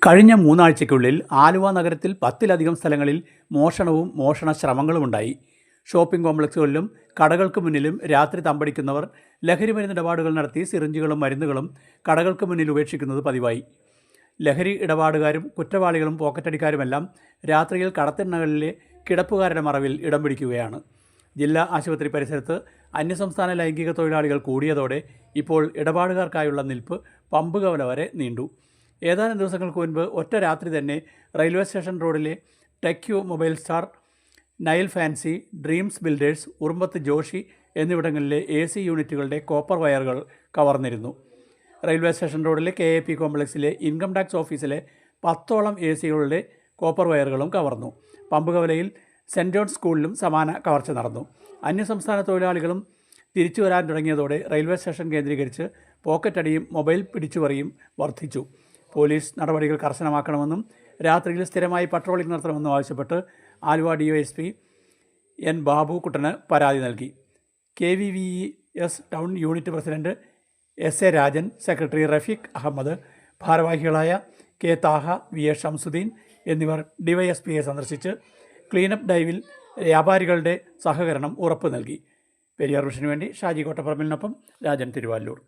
കഴിഞ്ഞ മൂന്നാഴ്ചയ്ക്കുള്ളിൽ ആലുവ നഗരത്തിൽ 10-ലധികം സ്ഥലങ്ങളിൽ മോഷണവും മോഷണ ശ്രമങ്ങളുമുണ്ടായി. ഷോപ്പിംഗ് കോംപ്ലക്സുകളിലും കടകൾക്ക് മുന്നിലും രാത്രി തമ്പടിക്കുന്നവർ ലഹരിമരുന്ന് ഇടപാടുകൾ നടത്തി സിറിഞ്ചുകളും മരുന്നുകളും കടകൾക്ക് മുന്നിൽ ഉപേക്ഷിക്കുന്നത് പതിവായി. ലഹരി ഇടപാടുകാരും കുറ്റവാളികളും പോക്കറ്റടിക്കാരുമെല്ലാം രാത്രിയിൽ കടത്തിണ്ണകളിലെ കിടപ്പുകാരുടെ മറവിൽ ഇടം പിടിക്കുകയാണ്. ജില്ലാ ആശുപത്രി പരിസരത്ത് അന്യസംസ്ഥാന ലൈംഗിക തൊഴിലാളികൾ കൂടിയതോടെ ഇപ്പോൾ ഇടപാടുകാർക്കായുള്ള നിൽപ്പ് പമ്പുകവല വരെ നീണ്ടു. ഏതാനും ദിവസങ്ങൾക്ക് മുൻപ് ഒറ്റ രാത്രി തന്നെ റെയിൽവേ സ്റ്റേഷൻ റോഡിലെ ടെക്യു Mobile Star, Nile Fancy, Dreams Builders, Urumbath Joshi എന്നിവിടങ്ങളിലെ AC യൂണിറ്റുകളുടെ കോപ്പർ വയറുകൾ കവർന്നിരുന്നു. റെയിൽവേ സ്റ്റേഷൻ റോഡിലെ KAP കോംപ്ലക്സിലെ ഇൻകം ടാക്സ് ഓഫീസിലെ 10ഓളം ACകളുടെ കോപ്പർ വയറുകളും കവർന്നു. പമ്പുകവലയിൽ സെൻറ് ജോൺസ് സ്കൂളിലും സമാന കവർച്ച നടന്നു. അന്യസംസ്ഥാന തൊഴിലാളികളും തിരിച്ചു വരാൻ തുടങ്ങിയതോടെ റെയിൽവേ സ്റ്റേഷൻ കേന്ദ്രീകരിച്ച് പോക്കറ്റടിയും മൊബൈൽ പിടിച്ചുപറിയും വർദ്ധിച്ചു. പോലീസ് നടപടികൾ കർശനമാക്കണമെന്നും രാത്രിയിൽ സ്ഥിരമായി പട്രോളിംഗ് നടത്തണമെന്നും ആവശ്യപ്പെട്ട് ആലുവ DYSP N ബാബുക്കുട്ടന് പരാതി നൽകി. KVVES town unit president SA Rajan, secretary Rafeeq Ahammed, ഭാരവാഹികളായ K താഹ, VA ഷംസുദ്ദീൻ എന്നിവർ DYSPയെ സന്ദർശിച്ച് ക്ലീനപ്പ് ഡ്രൈവിൽ വ്യാപാരികളുടെ സഹകരണം ഉറപ്പു നൽകി. പെരിയാർ വിഷനു വേണ്ടി ഷാജി കോട്ടപ്പറമ്പിലിനൊപ്പം രാജൻ തിരുവാല്ലൂർ.